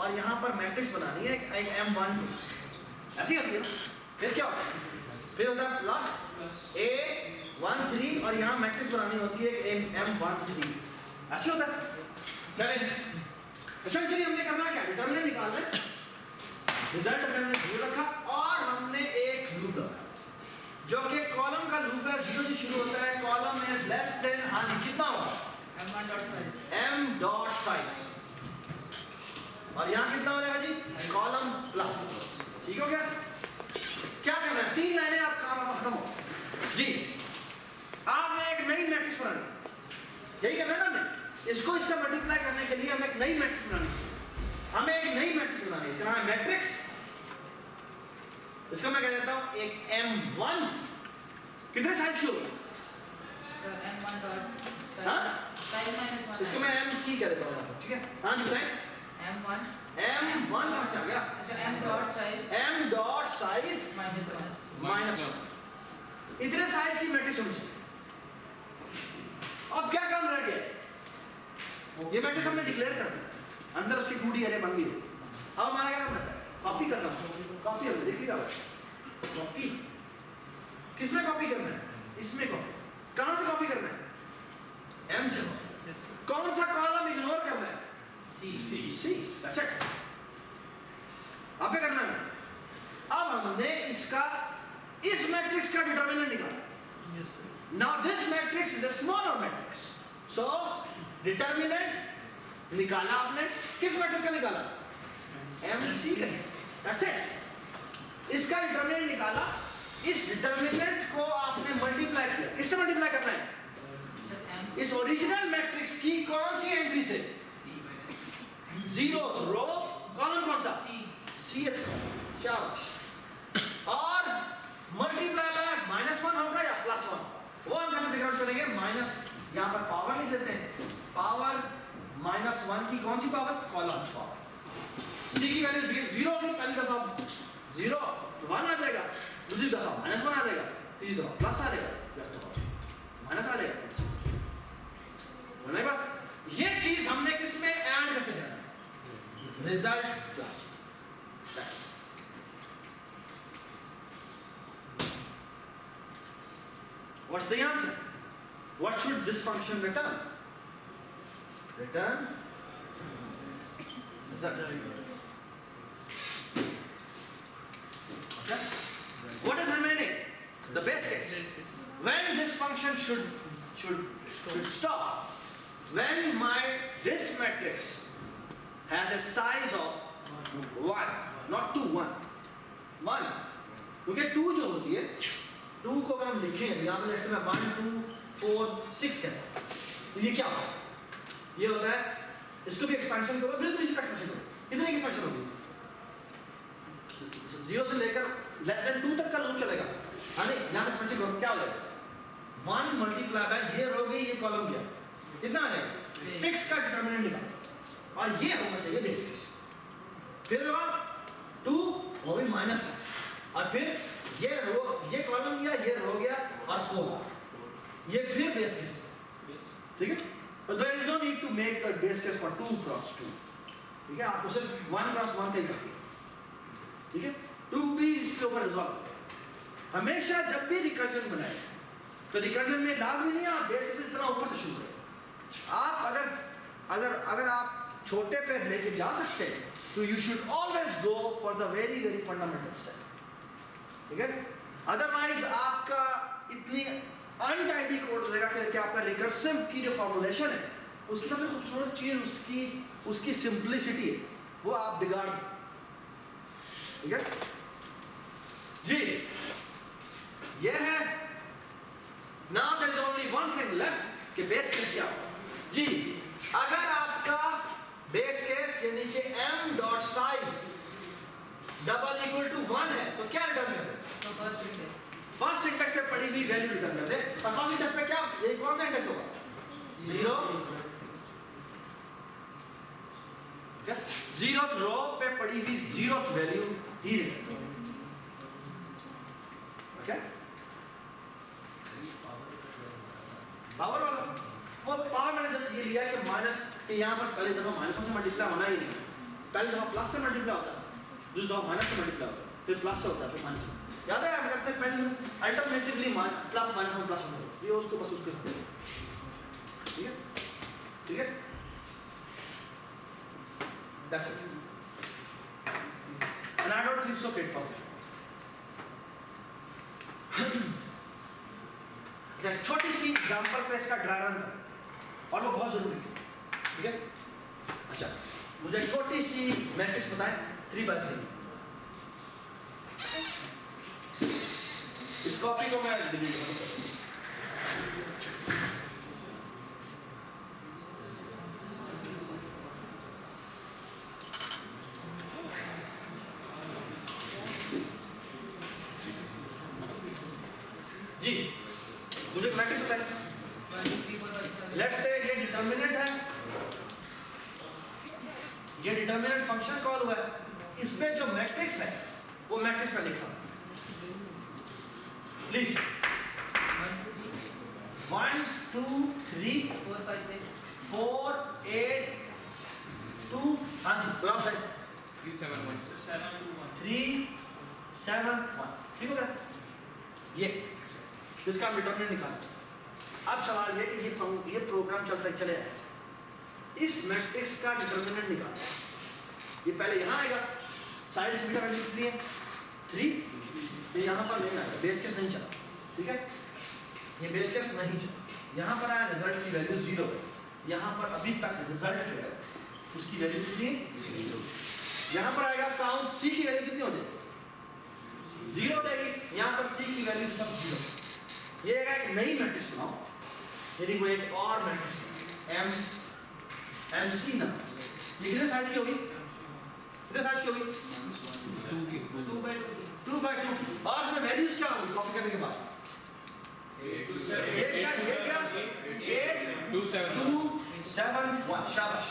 और यहाँ पर मैट्रिक्स बनानी है एक M1 ऐसी होती है ना। फिर क्या होता है, फिर होता है प्लस A13 और यहाँ मैट्रिक्स बनानी होती है एक M13 ऐसी होता है। चलिए एसेंशियली हमने करना क्या, डिटरमिनेंट निकालना है, रिजल्ट हमने 0 रखा और हमने एक लूप लगाया जो कि कॉलम का लूप है, 0 से शुरू होता है, कॉलम इज लेस देन, हाँ कितना होगा m डॉट साइज और यहाँ कितना हो जाएगा जी कॉलम प्लस। ठीक हो गया, क्या करना है, 3 लाइनें आप काम आपका खत्म हो जी। आपने एक नई मैट्रिक्स बनानी, यही करना है ना हमने, इसको इससे मल्टीप्लाई करने के लिए हमें एक नई मैट्रिक्स बनानी है, हमें एक नई मैट्रिक्स बनानी है, इसका नाम है मैट्रिक्स, इसका मैं कह देता हूं एक M1 कितने साइज की होगी, M1 डॉट हाँ इसको मैं MC कह देता हूं, ठीक है हाँ जी बताएं। M1 कहां से आ गया, अच्छा M डॉट साइज माइनस 1 इतने साइज की मैट्रिक्स होनी चाहिए। अब क्या काम रह गया, ये मैट्रिक्स हमने डिक्लेयर कर दिया, अंदर उसकी 2D अरे बन गई। अब हमारा क्या काम रहता है, कॉपी करना, कॉपी हमने देख लिया, कॉपी किसमें कॉपी करना है, इसमें कॉपी, कहां से कॉपी करना है, M से। कौन सा कॉलम इग्नोर करना है, C सेट अब क्या करना है, अब हमने इसका इस मैट्रिक्स का डिटरमिनेंट निकाला। Now this matrix is a smaller matrix, so determinant निकाला आपने, किस मैट्रिक्स का निकाला, MC का, दैट्स इट। इसका डिटरमिनेंट निकाला, इस डिटरमिनेंट को आपने मल्टीप्लाई किया, किससे मल्टीप्लाई करना है, इस ओरिजिनल मैट्रिक्स की कौन सी एंट्री से, 0 रो, कॉलम कौन सा, C शाबाश, और मल्टीप्लाई में -1 होगा या +1, वो हम कैसे फिगर आउट करेंगे, माइनस यहाँ पर पावर लिख देते हैं, पावर -1 की कौन सी पावर, कॉलम पावर, C की वैल्यू 0 होगी, पहली दफा 0 तो 1 आ जाएगा, दूसरी दफा -1 आ जाएगा, तीसरी दफा प्लस आ जाएगा, माइनस आ जाएगा। बोलने के बाद ये चीज हमने किसमें ऐड करते जाना है, result plus. What's the answer? What should this function return? Return result. Okay. What is remaining? The base case. When this function should stop. When this matrix has a size of 1, not 2, 1. क्योंकि 2 जो होती है, 2 को अगर हम लिखें यहाँ पे जैसे मैं 1 2 4 6 कहता हूँ, तो ये क्या होता है, ये होता है, इसको भी एक्सपेंशन करो, बिल्कुल इसी एक्सपेंशन करो, कितने की एक्सपेंशन होगी, 0 से लेकर <2 तक का लूप चलेगा, हाँ नहीं, यहाँ से एक्सपेंशन करो, क्या हो जाएगा, 1 मल्टीप्लाई बाय ये रो गई, ये कॉलम गया, कितना आ जाएगा, 6 का डिटरमिनेंट निकालो, और ये होना चाहिए बेस केस, फिर 2 वो भी माइनस, और फिर ये कॉलम गया, ये रो गया, और 4 ये फिर बेस केस, ठीक है। तो there is no need to make the base case for 2 cross 2, ठीक है, आपको सिर्फ 1 क्रॉस 1 का ही काफी है, ठीक है। 2 भी इसके ऊपर रिजॉल्व। हमेशा जब भी रिकर्जन बनाए तो रिकर्जन में लाजमी नहीं आप बेस केस इस तरह ऊपर से शुरू करें, आप अगर आप छोटे पे लेके जा सकते हैं तो you should always go for the very fundamental step, ठीक है। अदरवाइज आपका इतनी अनटाइडी कोड हो जाएगा कि आपका रिकर्सिव की जो फॉर्मुलेशन है उसकी सबसे खूबसूरत चीज उसकी सिंप्लिसिटी है, वो आप बिगाड़ दो, ठीक है जी। ये है, now there is only one thing left कि बेस केस क्या होगा जी। अगर आपका बेस केस यानी कि m dot size double equal to 1 है तो क्या रिटर्न कर दे, फर्स्ट सिंटेक्स पे पड़ी हुई वैल्यू रिटर्न कर दे, और फर्स्ट सिंटेक्स पे क्या, ये कौन सा इंडेक्स होगा, 0, ठीक है, 0th रो पे पड़ी हुई 0th वैल्यू ही रिटर्न, ओके। पावर वाला वो पावर मैंने जस्ट ये लिया कि माइनस के यहाँ पर पहले दफा -1 से मल्टीप्लाई होना ही नहीं, पहले दफा प्लस से मल्टीप्लाई होता है, दूसरी दफा माइनस से मल्टीप्लाई होता है, फिर प्लस से होता है, फिर माइनस से। याद है हम करते हैं पहले अल्टरनेटिवली प्लस माइनस में प्लस होता है, ये उसको बस उसके साथ, ठीक है ठीक है, that's it. And I don't think so great positive. छोटी सी एग्जांपल पे इसका ड्राई रन कर, और वो बहुत जरूरी है, ठीक है। अच्छा मुझे छोटी सी मैट्रिक्स बताएं 3x3। इस कॉपी को मैं डिलीट करूंगा। जी मुझे मैट्रिक्स बताएं। लेट्स से ये डिटर्मिनेंट है, ये डिटर्मिनेंट फंक्शन कॉल हुआ है, इसमें जो मैट्रिक्स है वो मैट्रिक्स में लिखा प्लीज 1 2 3 4 8 2 हाँ जी बराबर 3 7 1 ठीक हो गया। ये इसका डिटर्मिनेंट निकालो। अब सवाल ये कि ये प्रोग्राम चलता चले ऐसे, इस मैट्रिक्स का डिटर्मिनेंट निकालो। ये पहले यहाँ आएगा, साइज की वैल्यू कितनी है 3, ये यहाँ पर नहीं आएगा, बेस केस नहीं चला, ठीक है, ये बेस केस नहीं चला। यहाँ पर आया रिजल्ट की वैल्यू 0 है, यहाँ पर अभी तक रिजल्ट जो है उसकी वैल्यू कितनी है 0। यहाँ पर आएगा काउंट सी की वैल्यू कितनी हो जाएगी 0 हो जाएगी, यहाँ पर सी की वैल्यू सब 0। ये एक नई मैट्रिक्स बनाओ, यदि कोई एक और मैट्रिक्स एम एम सी ना, ये कितने साइज की होगी, कितने साइज की होगी 2 by 2 की, और इसमें वैल्यूज क्या होंगी कॉपी करने के बाद 8 2 7 1 शाबाश,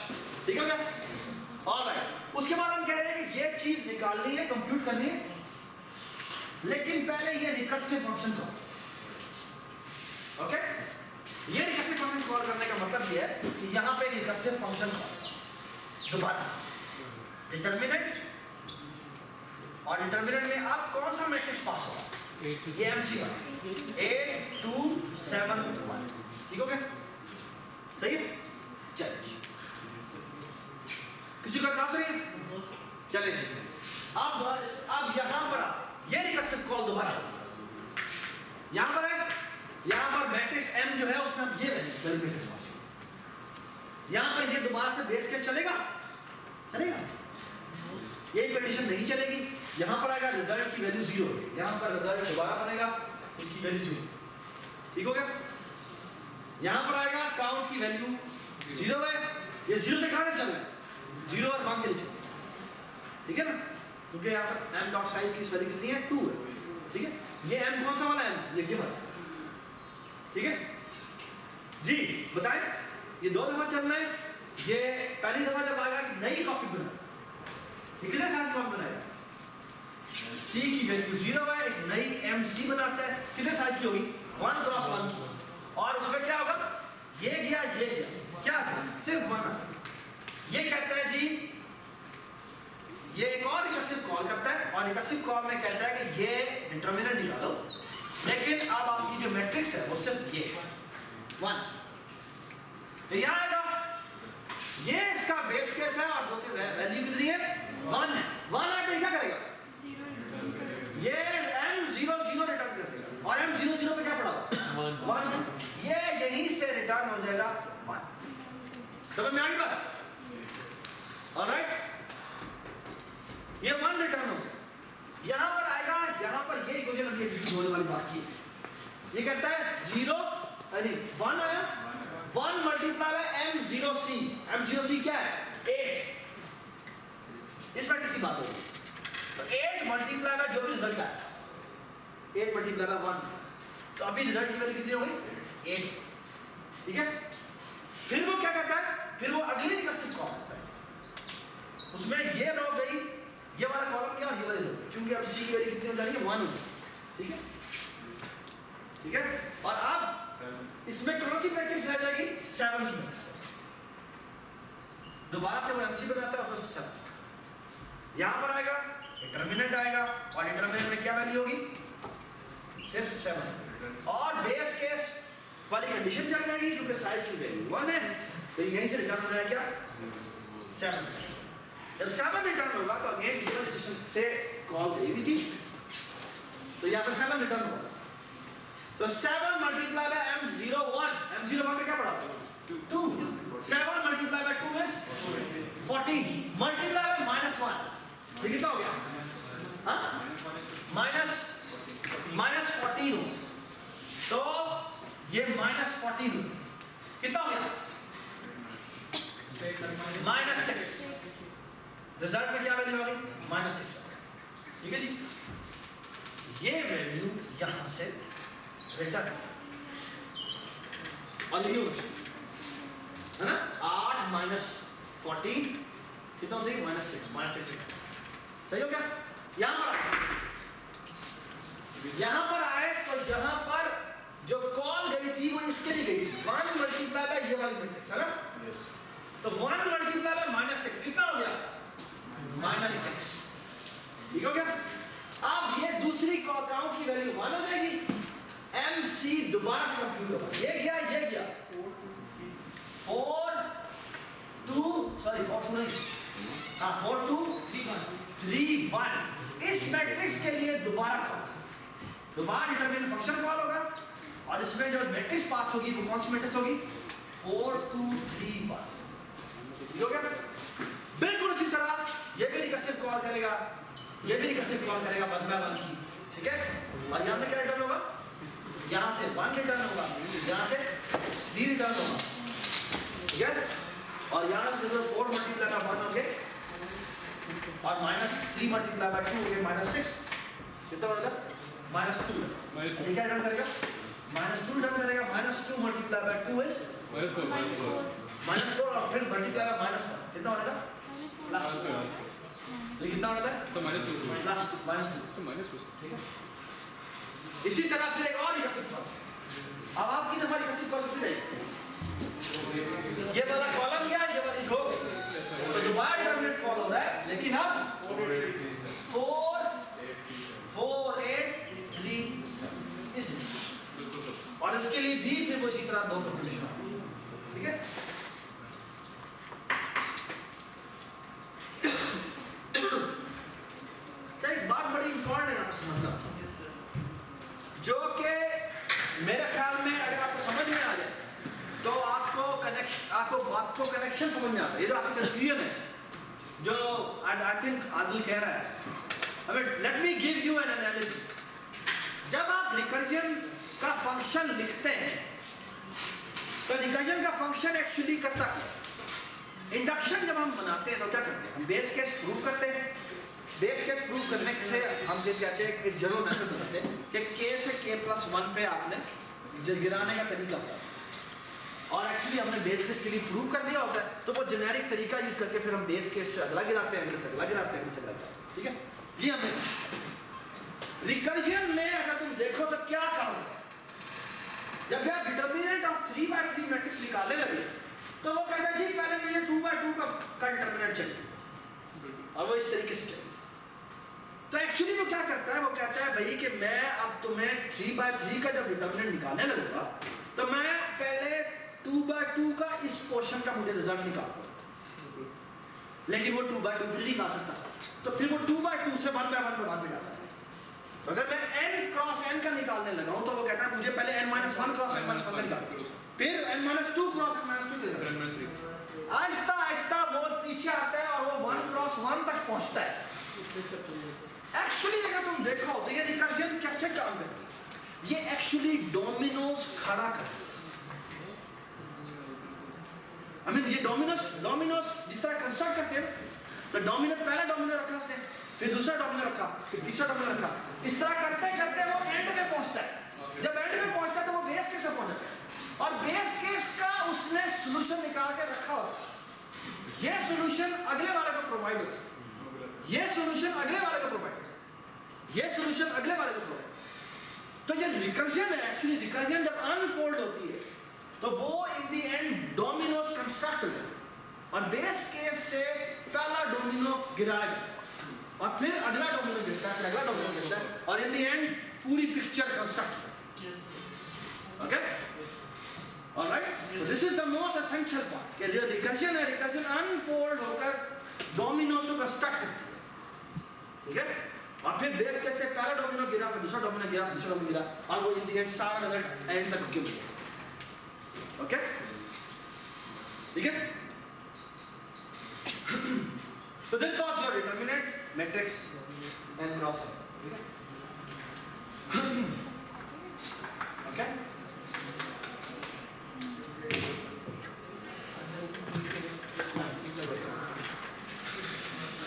ठीक है क्या। ऑलराइट, उसके बाद हम कह रहे हैं कि ये चीज निकालनी है, कंप्यूट करनी है, लेकिन पहले ये रिकर्सिव फंक्शन का, ओके, ये रिकर्सिव फंक्शन कॉल करने का मतलब ये है कि यहाँ पे रिकर्सिव फंक्शन दोबारा से डिटर्मिनेंट, और डिटर्मिनेंट में आप कौन सा मैट्रिक्स पास होगा, ये एमसी का 8 2 7 1, ठीक हो गया, सही है। चलिए किसी को एतराज नहीं है, चलिए अब यहाँ पर ये रिकर्सिव कॉल दोबारा यहाँ पर है, यहाँ पर मैट्रिक्स M जो है उसमें अब ये वैल्यू यहाँ पर ये दोबारा से बेस केस चलेगा, चलेगा, ये कंडीशन नहीं चलेगी। यहाँ पर आएगा रिजल्ट की वैल्यू 0, यहाँ पर रिजल्ट दोबारा बनेगा उसकी वैल्यू 0, ठीक हो गया। यहाँ पर आएगा काउंट की वैल्यू 0 है, ये 0 से कहाँ से चल रहा है 0 और 1 के नीचे, ठीक है ना, क्योंकि यहाँ पर m डॉट साइज की वैल्यू कितनी है 2 है, ठीक है। ये m कौन सा वाला है, ये गिवन, ठीक है जी। बताएं ये 2 दफा चलना है, ये पहली दफा जब आएगा कि नई कॉपी बना, ये कितने साइज कॉपी बनाएगा, c की वैल्यू 0 है, एक नई mc बनाता है, कितने साइज की होगी 1 क्रॉस 1, और उसमें क्या होगा ये गया क्या था सिर्फ 1 आता। ये कहता है जी, ये एक और रिकर्सिव कॉल करता है, और रिकर्सिव कॉल में कहता है कि ये डिटर्मिनेंट निकालो, लेकिन अब आपकी जो मैट्रिक्स है वो सिर्फ ये 1, यहाँ आएगा, ये इसका बेस केस है, और जो कि वैल्यू कितनी है 1 है, 1 है तो क्या करेगा ये m0 0 रिटर्न कर देगा, और m0 0 पे क्या पड़ा 1, ये यहीं से रिटर्न हो जाएगा 1, समझ में आ गई बात, ऑलराइट, ये 1 रिटर्न हो गया। यहाँ पर आएगा, यहाँ पर ये इक्वेशन होने वाली बात की, ये कहता है 0 यानी 1 आया, 1 मल्टीप्लाई बाय m0c, m0c क्या है 8, इस मैट्रिक्स की बात होगी, तो 8 मल्टीप्लाई बाय जो भी रिजल्ट आया 8 मल्टीप्लाई बाय 1, तो अभी रिजल्ट की वैल्यू कितनी हो गई 8, ठीक है। फिर वो क्या करता है, फिर वो अगली रिकर्सिव कॉल करता है, उसमें ये रो गई, ये वाला कॉलम गया और ये वाली रो गई, क्योंकि अब सी की वैल्यू कितनी हो जा रही है 1 हो गई, ठीक है ठीक है। और अब इसमें कौन सी मैट्रिक्स रह जाएगी 7 की, दोबारा से वो एमसी बनाता है उसमें 7, यहाँ पर आएगा डिटर्मिनेंट आएगा और डिटर्मिनेंट में क्या वैल्यू होगी? सिर्फ 7 और बेस केस वाली कंडीशन चल जाएगी क्योंकि साइज की वैल्यू 1 है तो यहीं से रिटर्न हो जाएगा क्या? 7। जब 7 रिटर्न होगा तो अगेन गिवन सिचुएशन से कॉल गई हुई थी तो यहाँ पर 7 रिटर्न होगा तो 7 मल्टीप्लाई बाय m01 m01 में क्या पड़ा? 2 7 multiply by 2 is 14 multiply by -1 तो कितना हो गया? हाँ माइनस 14 हो तो ये -14 कितना हो गया? -6 रिजल्ट में क्या वैल्यू आ गई? -6 ठीक है जी। ये वैल्यू यहां से रिटर्न और ये है ना 8 माइनस 14 कितना हो जाएगी? -6 सही हो गया। यहां पर आए तो यहां पर जो कॉल गई थी वो इसके लिए गई थी 1 मल्टीप्लाई बाय ये वाली मैट्रिक्स है ना तो 1 मल्टीप्लाई बाय -6 कितना हो गया? -6 ठीक हो गया। अब ये दूसरी काउंट की वैल्यू 1 हो जाएगी MC दोबारा से कंप्यूट होगा ये गया 4 2 नहीं हाँ 4 2 3 1 इस मैट्रिक्स के लिए दोबारा डिटरमिनेंट फंक्शन कॉल होगा और इसमें जो मैट्रिक्स पास होगी वो कौन सी मैट्रिक्स होगी? 4 2 3 1 हो गया। बिल्कुल इसी तरह ये भी रिकर्सिव कॉल करेगा 1 by 1 की ठीक है और यहाँ से क्या रिटर्न होगा? यहाँ से 1 रिटर्न होगा यहाँ से 3 रिटर्न होगा ठीक है और यहाँ से 4 मल्टीप्लाई बाय 1 हो गए और -3 मल्टीप्लाई बाय 2 हो गए -6 कितना हो जाएगा? -2 क्या रिटर्न करेगा? -2 रिटर्न करेगा -2 मल्टीप्लाई बाय 2 इज -4 और फिर मल्टीप्लाई बाय -1 कितना हो जाएगा? +4 तो कितना हो जाता है? तो -2 ठीक है। इसी तरह फिर एक और रिकर्सिव कॉल अब आपकी दफा रिकर्सिव कॉल फिर ये वाला कॉलम क्या है? ये वाली रो तो दोबारा डिटरमिनेंट कॉल हो रहा है लेकिन अब 4 8 3 7 इसलिए और इसके लिए भी फिर वो इसी तरह 2 कंडीशन ठीक है। तो एक बात बड़ी इंपॉर्टेंट है यहाँ पर समझना जो कि मेरे ख्याल में अगर आपको समझ में आ जाए तो आपको कनेक्शन समझ में आता है। ये जो आपकी कंफ्यूजन है जो आई थिंक आदिल कह रहा है let me give you N analysis. जब आप रिकर्जन का फंक्शन लिखते हैं तो रिकर्जन का फंक्शन एक्चुअली करता है इंडक्शन जब हम बनाते हैं तो क्या करते हैं? हम बेस केस प्रूव करते हैं। बेस केस प्रूव करने से हम ये कहते हैं एक जनरल मेथड बताते हैं कि k से k+1 पे आपने गिराने का तरीका होता और एक्चुअली हमने बेस केस के लिए प्रूव कर दिया होता है तो वो जेनेरिक तरीका यूज करके फिर हम बेस केस से अगला गिराते हैं अगले से अगला गिराते हैं अगले से अगला गिराते हैं ठीक है। ये हमने रिकर्जन में अगर तुम देखो तो क्या कहोगे जब आप डिटर्मिनेंट ऑफ 3 by 3 मैट्रिक्स निकालने लगे तो वो कहता है जी पहले मुझे 2 by 2 का डिटर्मिनेंट चाहिए और वो इस तरीके से चाहिए। तो एक्चुअली वो क्या करता है? वो कहता है भाई कि मैं अब तुम्हें 3 by 3 का जब डिटर्मिनेंट निकालने लगूंगा तो मैं पहले 2 by 2 का इस पोर्शन का मुझे रिजल्ट निकालता हूं लेकिन वो 2 by 2 नहीं निकाल सकता तो फिर वो 2 by 2 से 1 by 1 पे बात में जाता है। तो अगर मैं n क्रॉस n का निकालने लगा हूं तो वो कहता है मुझे पहले n-1 क्रॉस n-1 का निकाल फिर n-2 cross n-2 Aahista Aahista वो पीछे आता है और वो 1 क्रॉस 1 तक पहुंचता है। एक्चुअली अगर तुम देखो तो ये रिकर्जन कैसे काम करती है? ये एक्चुअली डोमिनोज खड़ा करती है। ये डोमिनोज जिस तरह कंस्ट्रक्ट करते हैं तो पहला डोमिनो रखा उसने फिर दूसरा डोमिनो रखा फिर तीसरा डोमिनो रखा इस तरह करते करते वो एंड में पहुंचता है। जब एंड में पहुंचता है तो वो बेस केस में पहुंचता है और बेस केस का उसने सॉल्यूशन निकाल के रखा होता ये सॉल्यूशन अगले वाले को प्रोवाइड होता है ये सॉल्यूशन अगले वाले को प्रोवाइड होता है ये सॉल्यूशन अगले वाले को प्रोवाइड तो ये रिकर्जन है। एक्चुअली रिकर्जन जब अनफोल्ड होती है तो वो in the end Domino's construct होता है और बेस केस से पहला डोमिनो गिराया जाता है और फिर अगला डोमिनो गिरता है, फिर अगला डोमिनो गिरता है, और इन द एंड पूरी picture construct. Okay, alright, so this is the most essential part कि जो रिकर्जन है, रिकर्जन अनफोल्ड होकर डोमिनोज को कंस्ट्रक्ट करती है, ठीक है। और फिर बेस केस से पहला डोमिनो गिरा, फिर दूसरा डोमिनो गिरा, तीसरा डोमिनो गिरा, और वो इन द एंड सारा रिजल्ट एंड तक क्यों गया। ओके, ठीक है। So this was your determinant matrix and cross, ठीक है। Okay,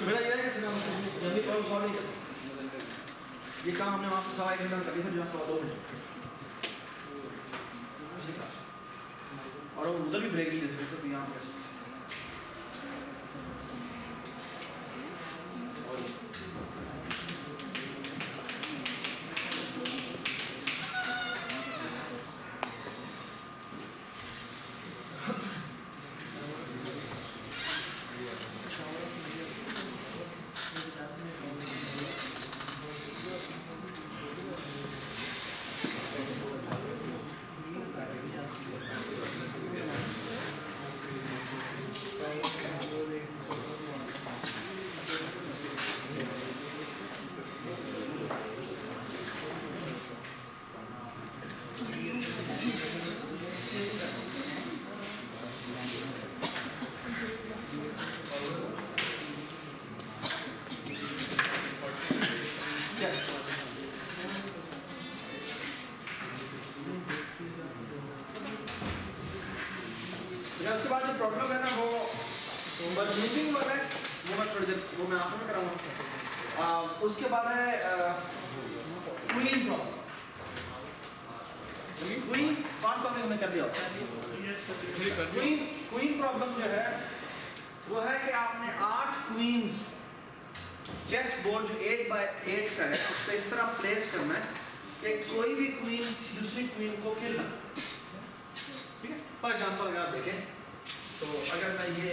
मेरा ये है कि जल्दी प्रॉब्लम सॉल्व नहीं कर सकते। ये काम हमने वहाँ पे 1.5 घंटा कर दिया था, जहाँ 2 घंटे, और उधर भी ब्रेक नहीं दे सकते, तो यहाँ पे कैसे उसके बाद जो प्रॉब्लम है ना वो मीटिंग वाला है, वो मैं थोड़ी देर वो मैं आंखों में कराऊंगा। उसके बाद है queen problem. Queen fast problem हमने कर दिया। क्वीन प्रॉब्लम जो है वो है कि आपने 8 क्वींस चेस बोर्ड जो 8x8 का है उस पर इस तरह प्लेस करना है कि कोई भी क्वीन दूसरी क्वीन को किल ना, ठीक है। फॉर एग्जाम्पल अगर आप देखें तो अगर मैं ये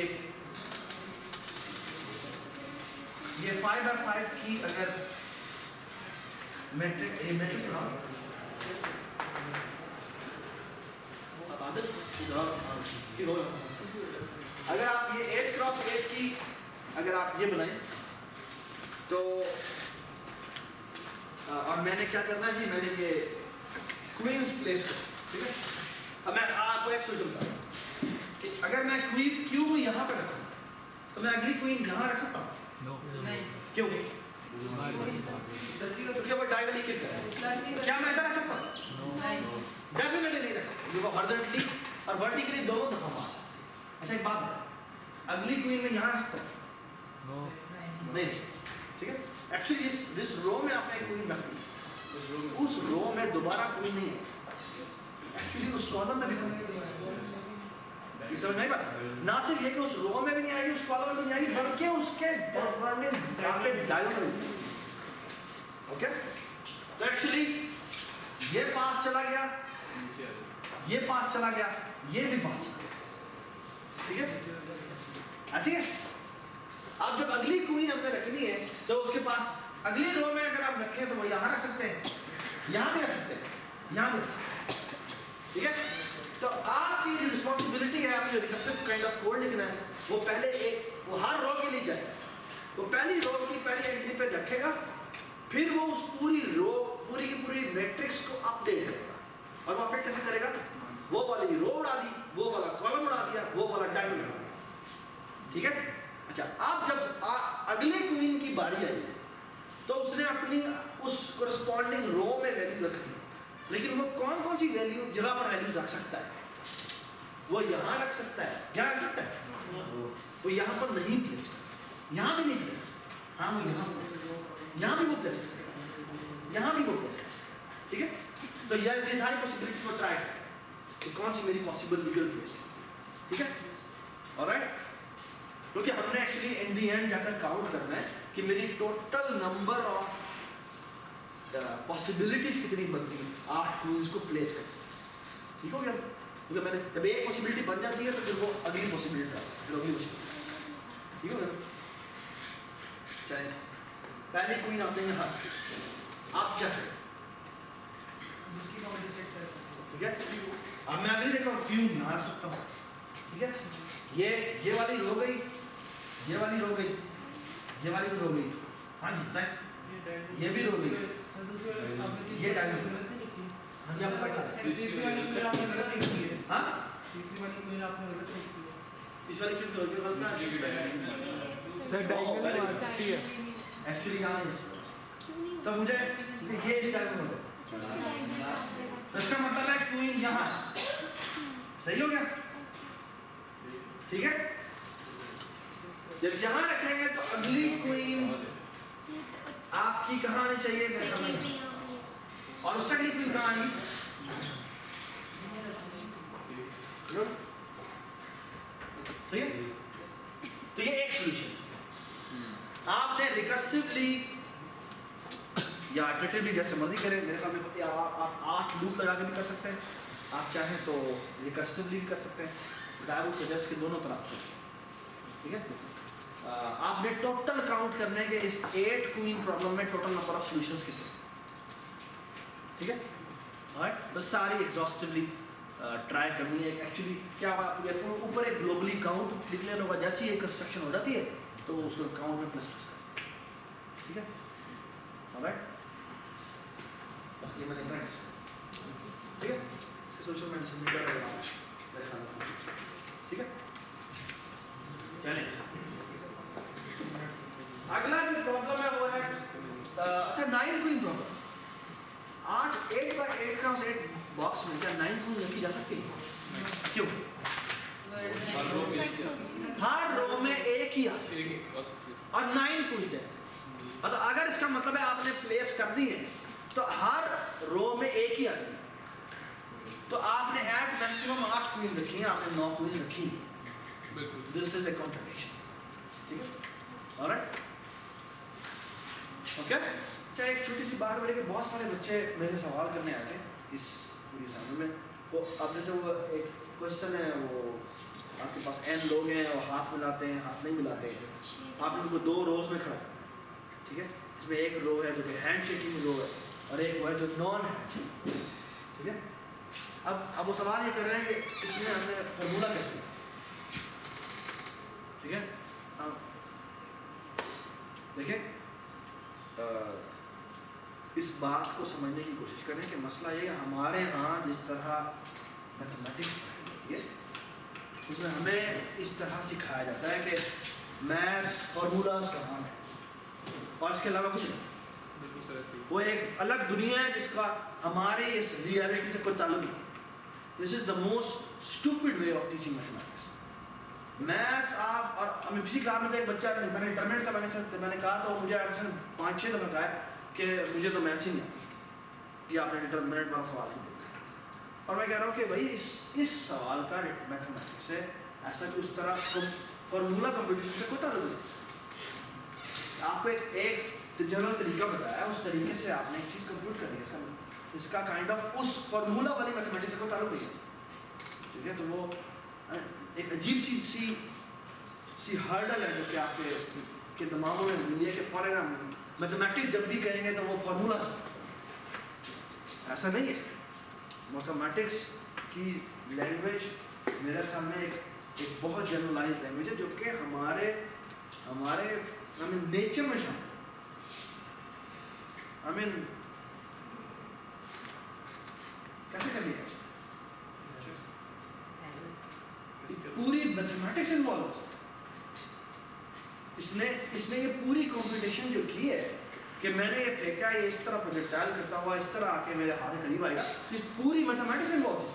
5x5 की अगर मैट्रिक्स बनाऊं, अगर आप ये 8x8 की अगर आप ये बनाएं तो और मैंने क्या करना है जी, मैंने ये क्वींस प्लेस कर, ठीक है। अब मैं आपको एक सोच बताता हूँ कि अगर मैं क्यू को यहाँ पे रखूँ तो मैं अगली क्वीन यहाँ रख सकता हूँ? क्यों? क्योंकि वो डायगोनली किल कर रहा है। क्या मैं इधर रख सकता हूँ? डेफिनेटली नहीं रख सकता, क्योंकि हॉरिजॉन्टली और वर्टिकली दोनों दफा मार। अच्छा एक बात है, अगली क्वीन में यहाँ रख सकता हूँ? नहीं, ठीक है। एक्चुअली इस रो में आपने एक क्वीन रख दी, उस रो में दोबारा क्वीन नहीं है, एक्चुअली उस कॉलम में भी क्वीन नहीं है। समझ नहीं बात? ना सिर्फ ये कि उस रो में भी नहीं आएगी, उस कॉलम में भी नहीं आएगी, बल्कि उसके डायगोनल। ओके, तो एक्चुअली ये पाथ चला गया, ये पाथ चला गया, ये भी पाथ चला गया, ठीक है। ऐसी है। अब जब अगली क्वीन हमने रखनी है तो उसके पास अगली रो में अगर आप रखें तो वो यहाँ रख सकते हैं, यहाँ भी रख सकते हैं, यहाँ भी रख सकते हैं, ठीक है। तो आपकी रिस्पॉन्सिबिलिटी है, आपकी रिकर्सिव काइंड ऑफ कोड लिखना है, वो पहले वो हर रो के लिए जाएगा, वो पहली रो की पहली एंट्री पे रखेगा, फिर वो उस पूरी रो पूरी की पूरी मैट्रिक्स को अपडेट करेगा। और वो अपडेट कैसे करेगा? वो वाली रो उड़ा दी, वो वाला कॉलम उड़ा दिया, वो वाला डायगोनल उड़ा दिया, ठीक है। अच्छा, अब जब अगले क्वीन की बारी आई तो उसने अपनी उस कोरस्पॉन्डिंग रो में वैल्यू रखी, लेकिन वो कौन कौन सी वैल्यू जगह पर वैल्यूज रख सकता है? वो यहाँ रख सकता है, यहाँ रख सकता है, वो यहाँ पर नहीं प्लेस कर सकता, यहाँ भी नहीं प्लेस कर सकता, हाँ वो यहाँ प्लेस कर सकता, यहाँ भी वो प्लेस कर सकता है, यहाँ भी वो प्लेस कर सकता है, ठीक है। तो यार ये सारी पॉसिबिलिटीज को ट्राई करें कि कौन सी मेरी पॉसिबल लीगल प्लेसमेंट, ठीक है। ऑलराइट, क्योंकि हमने एक्चुअली इन दी एंड जाकर काउंट करना है कि मेरी टोटल नंबर ऑफ पॉसिबिलिटीज कितनी बनती है 8 क्वींस को प्लेस कर, ठीक हो गया। क्योंकि मैंने जब एक पॉसिबिलिटी बन जाती है तो फिर वो अगली पॉसिबिलिटी, फिर अगली पॉसिबिलिटी, ठीक हो गया। चलिए पहली क्वीन आपने यहाँ, आप क्या करें? उसकी बाउंड्री सेट कर सकते ठीक है, अब मैं अगली देखता हूँ क्यों बना सकता हूँ। ठीक है, ये वाली रो गई, ये वाली रो गई, ये वाली भी रो गई। हाँ जी तय, ये भी रो गई, सर दूसरी वाली आपने ये डायग्राम। गलत नहीं लिखी हाँ जी आप बता सर तीसरी वाली क्वीन आपने गलत लिखी है हाँ तीसरी वाली क्वीन आपने गलत लिखी है इस वाली किस गलती गलत सर डायगोनल मार सकती है। एक्चुअली यहाँ नहीं है। तो मुझे ये इस टाइप में होता है, तो इसका मतलब है क्वीन यहाँ है। सही हो गया? ठीक है, जब यहाँ रखेंगे तो अगली क्वीन आपकी कहाँ आनी चाहिए? मैं समझ, और उससे अगली क्वीन कहाँ आएगी? सही है, तो ये एक सॉल्यूशन। आपने रिकर्सिवली या इटरेटिवली जैसे मर्जी करें, मेरे ख्याल में आप 8 लूप लगा के भी कर सकते हैं, आप चाहें तो रिकर्सिवली भी कर सकते हैं, बट आई वुड सजेस्ट कि दोनों तरह सोचें। ठीक है, आपने टोटल काउंट करने के इस 8 क्वीन प्रॉब्लम में टोटल नंबर ऑफ सॉल्यूशंस कितने? ठीक है, ऑलराइट, बस सारी एग्जॉस्टिवली ट्राई करनी है। एक्चुअली क्या आप ऊपर एक ग्लोबली काउंट डिक्लेयर होगा, जैसी एक कंस्ट्रक्शन हो जाती है तो उसको काउंट में प्लस प्लस करें। ठीक है, ऑलराइट, बस ये मैंने ट्राई। ठीक है, सोशल मेडिसिन में क्या रहेगा मेरे ख्याल में। ठीक है, चलें, अगला जो प्रॉब्लम है वो है अच्छा 9 queen problem. 8 by 8 cross 8 box में क्या 9 क्वीन रखी जा सकती है? क्यों? हर रो में एक ही आ सकती है और 9 क्वीन है, मतलब अगर इसका मतलब है आपने प्लेस कर दी है तो हर रो में एक ही आ गई, तो आपने एट मैक्सिमम 8 क्वीन रखी है, आपने 9 क्वीन रखी है। This is a contradiction. ठीक है, ऑलराइट, ओके। अच्छा, एक छोटी सी बात बोले कि बहुत सारे बच्चे मेरे सवाल करने आए थे इस पूरी सामने में, वो अब जैसे वो एक क्वेश्चन है, वो आपके पास n लोग हैं और हाथ मिलाते हैं, हाथ नहीं मिलाते हैं, आपने उसको 2 रोज में खड़ा करना है। ठीक है, इसमें एक रो है जो कि हैंड शेकिंग रो है और एक वो है जो नॉन हैंड। ठीक है, अब वो सवाल ये कर रहे हैं कि इसमें हमने फॉर्मूला कैसे, ठीक है, देखिए इस बात को समझने की कोशिश करें कि मसला ये हमारे यहाँ जिस तरह मैथमेटिक्स है उसमें हमें इस तरह सिखाया जाता है कि मैथ्स फार्मूलाज का नाम है और इसके अलावा कुछ नहीं। वो एक अलग दुनिया है जिसका हमारे इस रियलिटी से कोई ताल्लुक नहीं। This is the most stupid way of teaching mathematics. Maths आप और पिछली क्लास में तो एक बच्चा, मैंने डिटरमिनेंट का मैंने कहा तो मुझे 5-6 दफ़ा कहा कि मुझे तो मैथ्स ही नहीं आती कि आपने डिटरमिनेंट वाला सवाल ही दिया। और मैं कह रहा हूँ कि भाई इस सवाल का मैथमेटिक्स से ऐसा कि उस तरह फॉर्मूला कंप्यूटेशन से कोई ताल्लुक नहीं। आपको एक जनरल तरीका बताया, उस तरीके से आपने एक चीज़ कंप्यूट करनी है, इसका काइंड ऑफ उस फॉर्मूला वाली मैथमेटिक्स से कोई ताल्लुक नहीं है। ठीक है, तो वो एक अजीब सी हर्डल है जो कि आपके दिमागों में मिली है कि फॉर एग्जाम्पल मैथमेटिक्स जब भी कहेंगे तो वो फार्मूला, ऐसा नहीं है। मैथमेटिक्स की लैंग्वेज मेरे ख्याल में एक बहुत जनरलाइज लैंग्वेज है जो कि हमारे नेचर में शामिल है। कैसे कर लिया पूरी मैथमेटिक्स इन्वॉल्व हो सकता है। इसने ये पूरी कंप्यूटेशन जो की है कि मैंने ये फेंका, ये इस तरह प्रोजेक्टाइल करता हुआ इस तरह आके मेरे हाथ के करीब आएगा, इस पूरी मैथमेटिक्स इन्वॉल्व है।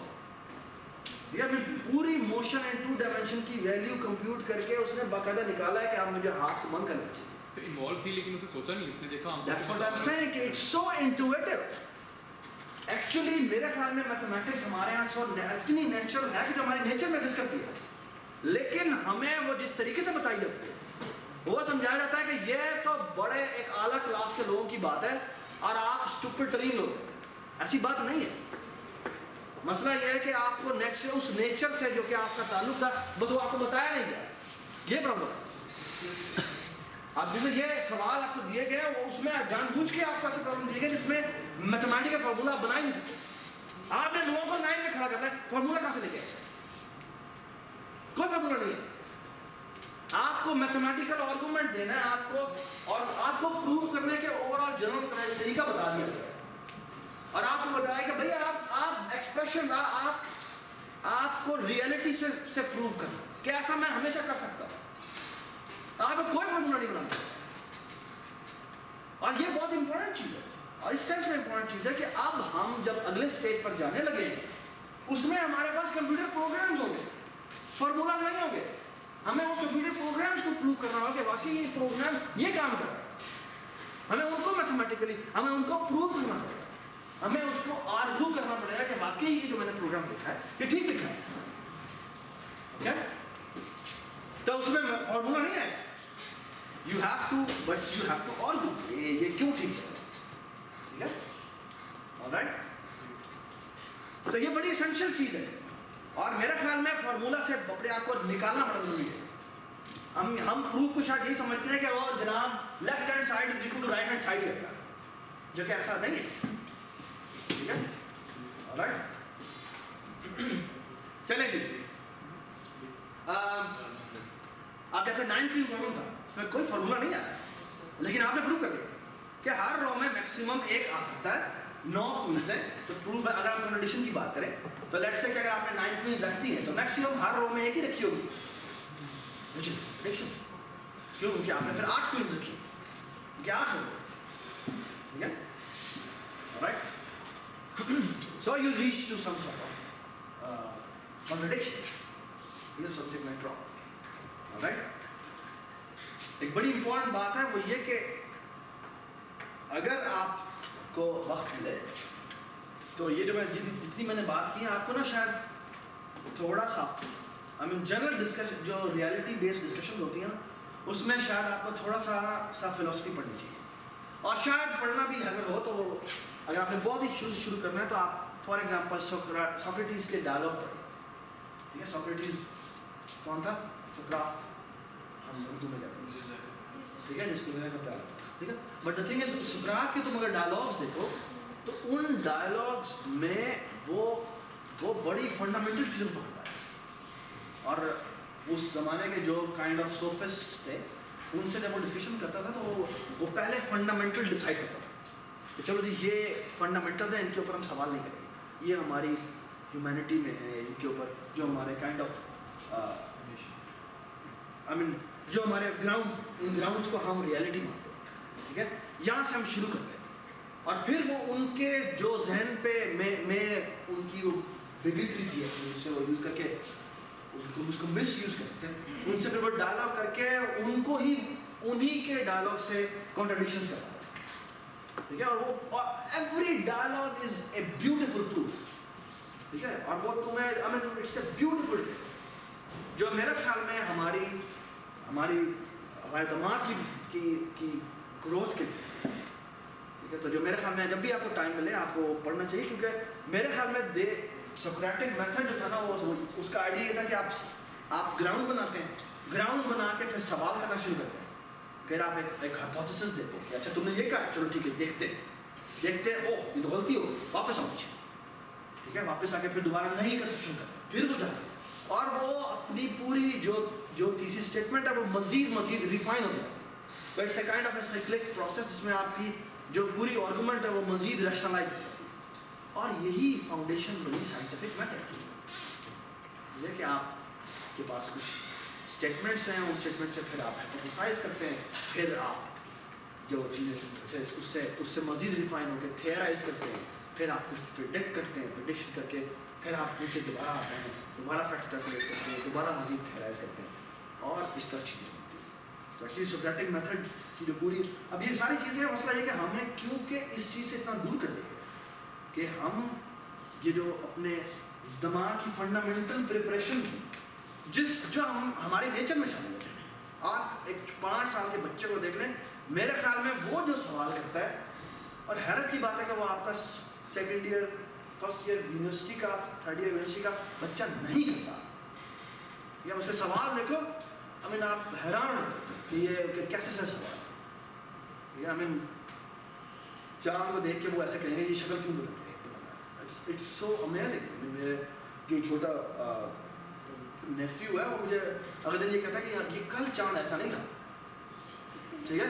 पूरी मोशन एंड 2 डायमेंशन की वैल्यू कंप्यूट करके उसने बाकायदा निकाला है कि आप मुझे हाथ को बंद करना चाहिए। इन्वॉल्व थी लेकिन उसे सोचा नहीं, उसने देखा That's what I'm saying कि it's so intuitive। एक्चुअली मेरे ख्याल में मैथमेटिक्स हमारे यहाँ इतनी नेचुरल है कि जो हमारी नेचर में एग्जिस्ट करती है, लेकिन हमें वो जिस तरीके से बताई जाती है वो समझाया जाता है कि ये तो बड़े एक आला क्लास के लोगों की बात है और आप स्टूपिड तरीन लोग। ऐसी बात नहीं है। मसला यह है कि आपको नेचर, उस नेचर से जो कि आपका ताल्लुक था, बस वो आपको बताया नहीं गया। ये प्रॉब्लम है। आप जिसमें ये सवाल आपको दिए गए वो उसमें जानबूझ के आपको ऐसे प्रॉब्लम दिए गए जिसमें मैथमेटिकल फार्मूला बना ही नहीं सकते। आपने लोगों को लाइन में खड़ा करना है, फार्मूला कहां से लेके आए? कोई फार्मूला नहीं है। आपको मैथमेटिकल आर्गुमेंट देना है आपको, और आपको प्रूव करने के ओवरऑल जनरल तरीका बता दिया गया और आपको बताया कि भैया आप एक्सप्रेशन आपको रियलिटी से प्रूव करना कि ऐसा मैं हमेशा कर सकता हूं। आपको कोई फार्मूला नहीं बनाना। और ये बहुत इंपॉर्टेंट चीज है, और इस सेंस में इंपॉर्टेंट चीज है कि अब हम जब अगले स्टेज पर जाने लगे उसमें हमारे पास कंप्यूटर प्रोग्राम्स होंगे, फार्मूलाज नहीं होंगे। हमें वो कंप्यूटर प्रोग्राम्स को प्रूव करना होगा कि वाकई ये प्रोग्राम ये काम कर रहा है। हमें उनको मैथमेटिकली हमें उनको प्रूव करना पड़ेगा, हमें उसको आर्ग्यू करना पड़ेगा कि वाकई ये जो मैंने प्रोग्राम लिखा है ये ठीक लिखा है। क्या तो उसमें फार्मूला नहीं है, यू हैव टू आर्ग्यू ये क्यों ठीक है। ठीक है, ऑलराइट। तो ये बड़ी एसेंशियल चीज है और मेरे ख्याल में फार्मूला से अपने आप को निकालना बड़ा जरूरी है। हम प्रूफ को शायद यही समझते हैं कि वो जनाब left hand side is equal to right hand side ही है, जो कि ऐसा नहीं है। ठीक है, ऑलराइट। चलें जी, आप जैसे 9 की प्रॉब्लम था उसमें कोई फार्मूला नहीं आया, लेकिन आपने प्रूव कर दिया कि हर रो में मैक्सिमम एक आ सकता है, 9 क्वींस हैं। तो प्रूफ है, अगर हम कंडीशन की बात करें तो लेट्स से कि अगर आपने 9 क्वींस रखती हैं तो मैक्सिमम हर रो में एक ही रखी होगी। क्यों? क्योंकि आपने फिर 8 क्वींस रखी, क्या 8 हो गए। ठीक है, alright. So you reach to some sort of contradiction. You know, something went wrong. Alright? एक बड़ी इंपॉर्टेंट बात है वो ये कि अगर आपको वक्त मिले तो ये जो मैं जितनी मैंने बात की है आपको ना शायद थोड़ा सा जनरल डिस्कशन जो रियलिटी बेस्ड डिस्कशन होती है ना उसमें शायद आपको थोड़ा सा फिलोसफी पढ़नी चाहिए। और शायद पढ़ना भी अगर हो तो अगर आपने बहुत ही शुरू करना है तो आप फॉर एग्जांपल सोक्रेटिस के डायलॉग पढ़िए। ठीक है, सोक्रेटिस कौन था? सुकरात हम उर्दू में कहते हैं। ठीक है, जिसको का प्यार। ठीक है, बट द थिंग इज सुकरात के तुम अगर डायलॉग्स देखो तो उन डायलॉग्स में वो बड़ी फंडामेंटल चीज़ें पकड़ता है। और उस जमाने के जो काइंड ऑफ सोफिस्ट थे उनसे जब वो डिस्कशन करता था तो वो पहले फंडामेंटल डिसाइड करता था कि चलो जी ये फंडामेंटल्स हैं, इनके ऊपर हम सवाल नहीं करेंगे, ये हमारी ह्यूमैनिटी में है, इनके ऊपर जो हमारे काइंड ऑफ जो हमारे इन ग्राउंड्स को हम रियलिटी मानते हैं। ठीक है, यहाँ से हम शुरू करते हैं और फिर वो उनके जो जहन पे में उनकी वो बिगेटरी थी उससे वो यूज़ करके उसको मिस यूज़ करते थे, उनसे फिर वो डायलॉग करके उनको ही उन्हीं के डायलॉग से कॉन्ट्रडिक्शंस करता था। ठीक है, और वो every dialogue is a beautiful proof. ठीक है, और वो तुम्हें इट्स ए ब्यूटीफुल जो मेरे ख्याल में हमारे दिमाग की ग्रोथ के लिए। ठीक है, तो जो मेरे ख्याल में जब भी आपको टाइम मिले आपको पढ़ना चाहिए, क्योंकि मेरे ख्याल में सोक्रेटिक मेथड जो था ना वो उसका आइडिया ये था कि आप ग्राउंड बनाते हैं, ग्राउंड बना के फिर सवाल करना शुरू करते हैं, फिर आप एक हाइपोथेसिस देते हैं कि अच्छा तुमने ये कहा, चलो ठीक है देखते ओह ये तो गलती हो, वापस आओ पीछे। ठीक है, वापस आके फिर दोबारा नई कंस्ट्रक्शन करते हैं, फिर वो जाते हैं और वो अपनी पूरी जो थीसिस स्टेटमेंट है वो मजीद रिफाइन हो जाती है। तो it's a kind of a cyclic process जिसमें आपकी जो पूरी आर्गुमेंट है वो मजीद रैशनलाइज हो जाती है। और यही फाउंडेशन बनी साइंटिफिक मेथड की। ये कि आपके पास कुछ स्टेटमेंट्स हैं, उस स्टेटमेंट से फिर आप हाइपोथेसाइज करते हैं, फिर आप जो चीज़ें उससे मजीद रिफाइन होकर थियराइज करते हैं, फिर आप कुछ प्रिडिक्ट करते हैं, प्रिडिक्शन करके फिर आप नीचे दोबारा आते हैं, दोबारा फैक्ट कैलकुलेट करते हैं, दोबारा मजीद थियराइज करते हैं और इस तरह चीज़ें होती हैं। तो एक्चुअली सोक्रेटिक मेथड की जो पूरी अब ये सारी चीज़ें मसला ये कि हमें क्योंकि इस चीज़ से इतना दूर कर देंगे कि हम ये जो अपने दिमाग की फंडामेंटल प्रिपरेशन थी जो हम हमारे नेचर में शामिल होते हैं। आप एक 5 साल के बच्चे को देख लें, मेरे ख्याल में वो जो सवाल करता है, और हैरत की बात है कि वो आपका second year first year university का थर्ड ईयर यूनिवर्सिटी का बच्चा नहीं करता। या उसके सवाल देखो आप हैरान हो जाते हैं। कि ये कि कैसे सच हुआ, ठीक है। आई मीन चांद को देख के वो ऐसे कहेंगे ये शक्ल क्यों बदल रही है, इट्स सो अमेजिंग। मेरे जो छोटा नेफ्यू है वो मुझे अगले दिन ये कहता है कि ये कल चांद ऐसा नहीं था, ठीक है।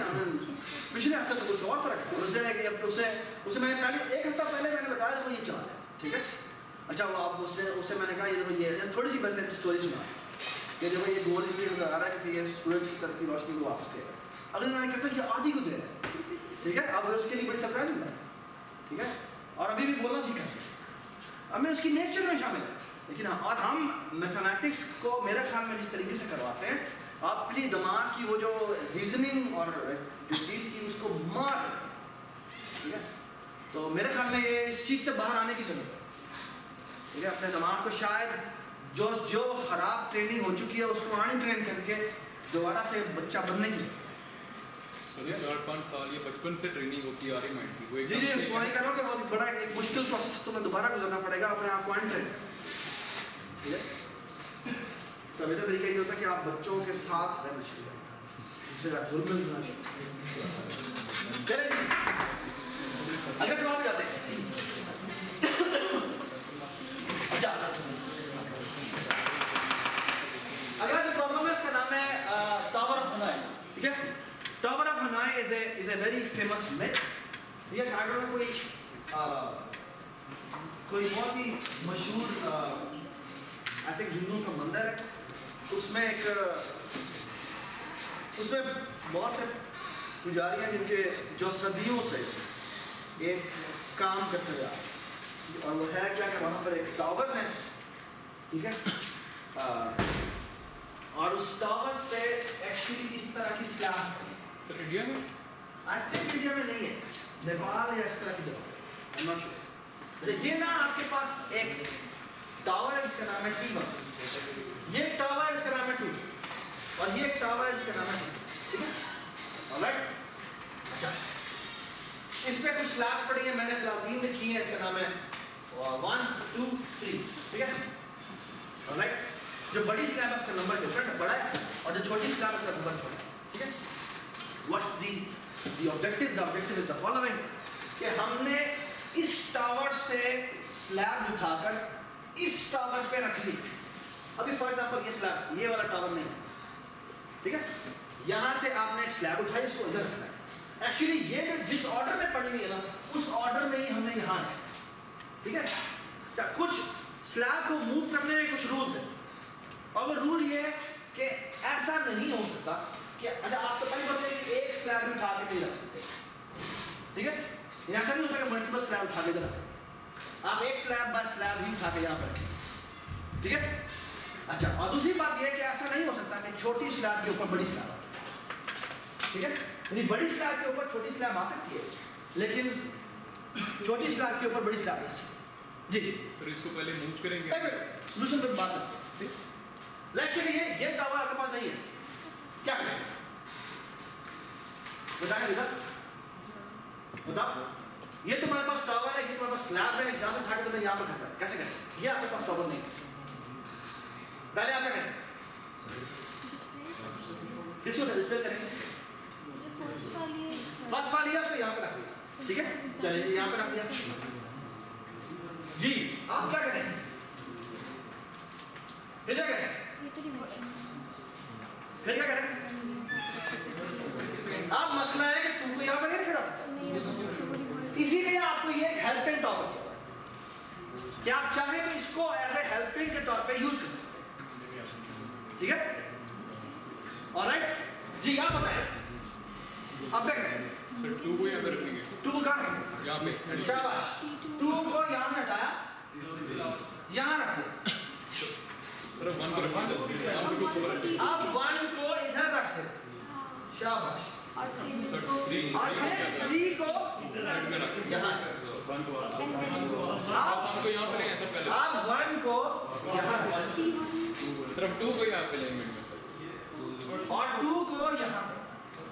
पिछले हफ्ते तो कुछ और तरह का उसे मैंने पहले एक हफ्ता पहले मैंने बताया देखो ये चांद है, ठीक है। अच्छा वो आप उससे मैंने कहा ये देखो ये थोड़ी सी बस स्टोरी सुना कि देखो ये गोल इसलिए नजर आ रहा है क्योंकि ये सूरज की तरफ की रोशनी को वापस दे रहा है। अगले दिन कहता है ये आधी को दे रहा है, ठीक है। अब उसके लिए बड़ी सरप्राइज होता है, ठीक है। और अभी भी बोलना सीखा है, अब मैं उसकी नेचर में शामिल है। लेकिन और हम मैथमेटिक्स को मेरे ख्याल में इस तरीके से करवाते हैं, आप अपनी दिमाग की वो जो रीजनिंग और जो चीज़ थी उसको मार देते हैं, ठीक है। तो मेरे ख्याल में ये इस चीज़ से बाहर आने की जरूरत है, ठीक है। अपने दिमाग को शायद जो खराब ट्रेनिंग हो चुकी है उसको अनट्रेन करके दोबारा से बच्चा बनने की जरूरत है। सर 4-5 साल ये बचपन से ट्रेनिंग होती आ रही माइंड की, वो जी एकदम जी से उसको नहीं कर रहा हूँ कि बहुत बड़ा एक मुश्किल प्रोसेस तुम्हें दोबारा गुजरना पड़ेगा अपने आप को अनट्रेन, ठीक है। तो मेरा तरीका ये होता है कि आप बच्चों के साथ रहना शुरू करें, चलें जी अगले सवाल पे जाते हैं। अच्छा अगला जो प्रॉब्लम है उसका नाम है टावर ऑफ हनाई, ठीक है। Tower of Hanoi is a very famous myth, ठीक है। आगरा में कोई बहुत ही मशहूर आई थिंक हिंदू का मंदिर है, उसमें बहुत से पुजारी हैं जिनके जो सदियों से एक काम करते हुए आ रहे हैं, और वो है क्या कि वहाँ पर एक टावर्स है, ठीक है। और उस टावर्स पे एक्चुअली इस तरह की स्लैब है। सर इंडिया में आई थिंक इंडिया में नहीं है, नेपाल या इस तरह की जगह, आई एम नॉट श्योर। ये ना आपके पास एक टावर है जिसका नाम है T1, ये टावर है जिसका नाम है 2, और ये एक टावर है जिसका नाम है 3, ठीक है। ऑलराइट, अच्छा इस पे कुछ स्लैब्स पड़ी है, मैंने फिलहाल 3 लिखी है, इसका नाम है 1 2 3, ठीक है। ऑलराइट, जो बड़ी स्लैब है उसका नंबर डिफरेंट बड़ा है, और जो छोटी स्लैब है उसका नंबर छोटा है, ठीक है। What's the objective? The objective is the following कि हमने इस टावर से स्लैब्स उठाकर इस टावर पे रख ली। अभी फॉर एग्जांपल ये स्लैब, ये वाला टावर नहीं है, ठीक है। यहां से आपने एक स्लैब उठाई, इसको इधर रखना है। एक्चुअली ये जो जिस ऑर्डर में पड़ी हुई है ना, उस ऑर्डर में ही हमने यहां रखा, ठीक है। अच्छा, कुछ स्लैब को मूव करने में कुछ रूल है, और वो रूल ये है कि ऐसा नहीं हो सकता कि अच्छा आप तो पहले बोलते हैं कि एक स्लैब उठा के नहीं रख सकते, ठीक है। ऐसा नहीं हो सकता मल्टीपल स्लैब उठा के रखते, आप एक स्लैब बाय स्लैब ही उठा के यहाँ पर रखें, ठीक है। अच्छा, और दूसरी बात यह है कि ऐसा नहीं हो सकता कि छोटी स्लैब के ऊपर बड़ी स्लैब आ, ठीक है। यानी बड़ी स्लैब के ऊपर छोटी स्लैब आ सकती है, लेकिन छोटी स्लैब के ऊपर बड़ी स्लैब आ सकती है। जी सर इसको पहले मूव करेंगे, सोल्यूशन पे बात करते हैं। लेट्स से ये टावर आपके पास नहीं है, क्या करें बताएं बेटा, बताओ। ये तुम्हारे पास टावर है, ये तुम्हारे पास स्लैब है, जहां से उठा के तुम्हें यहाँ पर करना है, कैसे करें? ये आपके पास टावर नहीं है, पहले आप क्या करें? किसको डिस्प्लेस करेंगे? फर्स्ट वाली है उसको यहाँ पे रख दिया, ठीक है। चलिए जी यहाँ पे रख दिया जी। आप क्या करें? फिर क्या करें? फिर क्या करें? अब मसला है कि तुमको यहाँ पर नहीं खड़ा सकता, इसीलिए आपको ये हेल्पिंग टावर दिया है कि आप चाहें तो इसको एज ए हेल्पिंग के तौर पे यूज कर सकते हैं, ठीक है। ऑलराइट जी, आप बताएं अब क्या करें? सर 2 को यहाँ पे रखेंगे, 2 कहाँ रखेंगे? यहाँ पे, शाबाश, 2 को यहाँ से हटाया, यहाँ रख दिया। सर 1 को रखेंगे, आप 1 को इधर रख दे, शाबाश। और 3 को राइट में रखेंगे, यहाँ, आप को यहाँ पे लेंगे, ऐसा पहले आप 1 को यहाँ से, सिर्फ 2 को यहाँ पे लेंगे और 2 को यहाँ,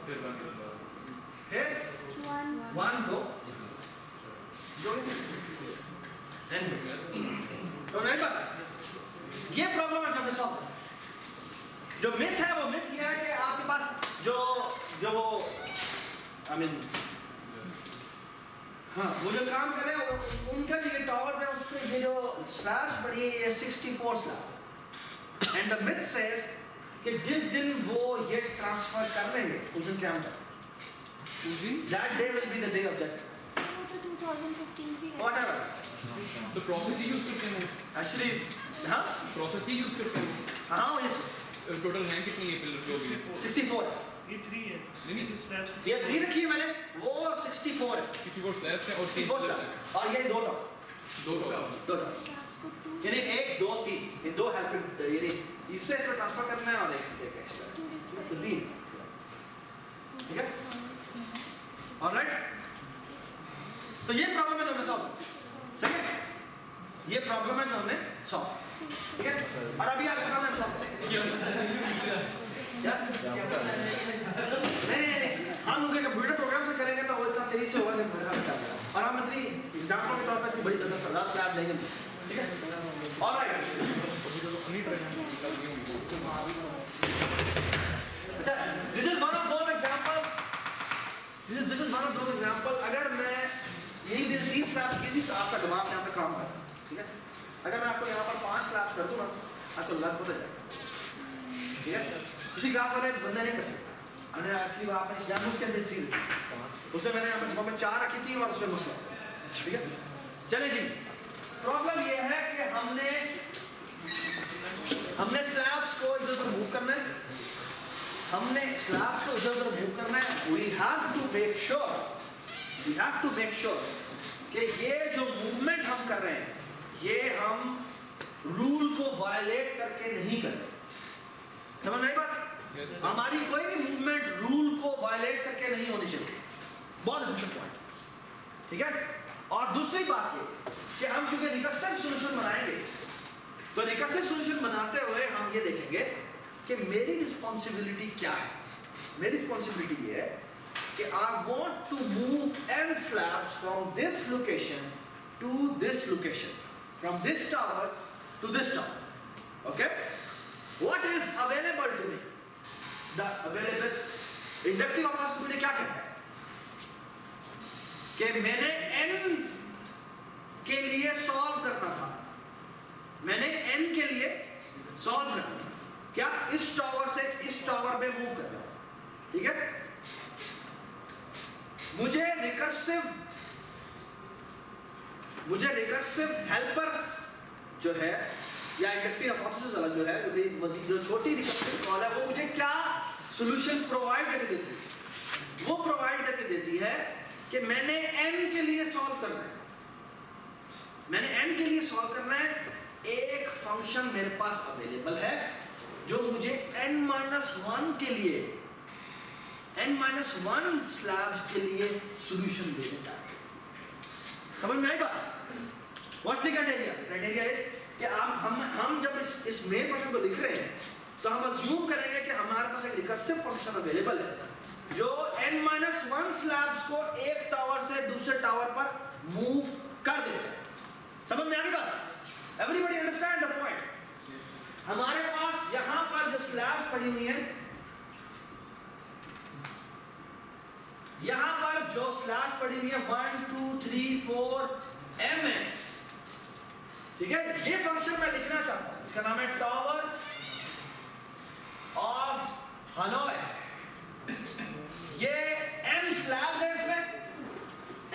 फिर 1 को तो नहीं पता। ये प्रॉब्लम है जब मैं सॉल्व, जो मिथ है वो मिथ ये है कि आपके पास जो जो वो आई मीन हाँ वो जो काम कर रहे हैं उनका जो ये टावर्स है उससे ये जो स्लैब्स बड़ी है ये 64 slab and the myth says कि जिस दिन वो ये ट्रांसफर कर लेंगे उस दिन क्या होगा that day will be the day of judgement वो तो 2015 भी है व्हाटएवर तो प्रोसेस ही यूज करते हैं एक्चुअली हाँ प्रोसेस ही यूज करते हैं हाँ ये टोटल हैं कितनी ये पिलर जो भी है 64 ये 3 है नहीं ये स्लैब्स ये 3 रखी है मैंने वो 64 है 64 स्लैब्स हैं और 3 64 पिलर हैं और ये दो टॉप दो टॉप दो टॉप स्लैब्स को 2 यानी 1 2 3 ये दो हेल्प यानी इससे इसको ट्रांसफर करना है और एक एक्स्ट्रा तो 3 ठीक है ऑलराइट तो ये प्रॉब्लम है जो हमने सॉल्व सही है ये प्रॉब्लम है जो हमने सॉल्व ठीक है और अभी आपके सामने हम सॉल्व करेंगे क्या नहीं हम उनके कंप्यूटर प्रोग्राम से करेंगे तो वो इतना तेजी से होगा नहीं और हम इतनी एग्जाम्पल के तौर पर इतनी बड़ी ज्यादा सजा स्लैब लेंगे ठीक है ऑलराइट अच्छा this is one of those example this is one of those example अगर मैं यही 30 स्लैब्स की थी तो आपका दिमाग यहाँ पे काम करता ठीक है अगर मैं आपको यहाँ पर 5 स्लैब्स कर दूँ ना आपको लग पता जाएगा ठीक है किसी क्लास वाले बंदा नहीं कर सकता मैंने एक्चुअली वहाँ पे जानबूझ के अंदर 3 रखी उसमें मैंने यहाँ पे 4 रखी थी और उसमें मसला ठीक है चले जी प्रॉब्लम ये है कि हमने स्लैब्स को इधर उधर मूव करना है हमने स्लैब्स को इधर उधर मूव करना है we have to make sure कि ये जो मूवमेंट हम कर रहे हैं ये हम रूल को वायलेट करके नहीं कर रहे समझ में आई बात Yes. हमारी कोई भी मूवमेंट रूल को वायलेट करके नहीं होनी चाहिए बहुत इंपॉर्टेंट पॉइंट ठीक है और दूसरी बात ये कि हम क्योंकि रिकर्सिव सॉल्यूशन बनाएंगे तो रिकर्सिव सॉल्यूशन बनाते हुए हम ये देखेंगे कि मेरी रिस्पांसिबिलिटी क्या है मेरी रिस्पांसिबिलिटी ये है कि I want to move n slabs from this location to this location from this tower to this tower okay what is available to me the available inductive capacity मुझे क्या कहता है कि मैंने n के लिए सॉल्व करना था मैंने n के लिए सॉल्व करना था क्या इस टावर से इस टावर में मूव करना ठीक है मुझे रिकर्सिव हेल्पर जो है या इंडक्टिव हाइपोथेसिस वाला जो है जो छोटी रिकर्सिव कॉल है वो मुझे क्या सॉल्यूशन प्रोवाइड करके देती है वो प्रोवाइड करके देती है कि मैंने n के लिए सॉल्व करना है एक फंक्शन मेरे पास अवेलेबल है जो मुझे n-1 के लिए n-1 स्लैब्स के लिए सॉल्यूशन दे देता है समझ में आई बात व्हाट्स द क्राइटेरिया इज कि हम जब इस मेन फंक्शन को लिख रहे हैं तो हम अज्यूम करेंगे कि हमारे पास एक रिकर्सिव फंक्शन अवेलेबल है जो n-1 स्लैब्स को एक टावर से दूसरे टावर पर मूव कर देता है समझ में आ गई बात एवरीबॉडी अंडरस्टैंड द पॉइंट हमारे पास यहां पर जो स्लैब पड़ी हुई है यहां पर जो स्लैब पड़ी हुई है 1 2 3 4 m है ठीक है ये फंक्शन मैं लिखना चाहता हूं इसका नाम है टावर ऑफ हनोई ये m स्लैब्स है इसमें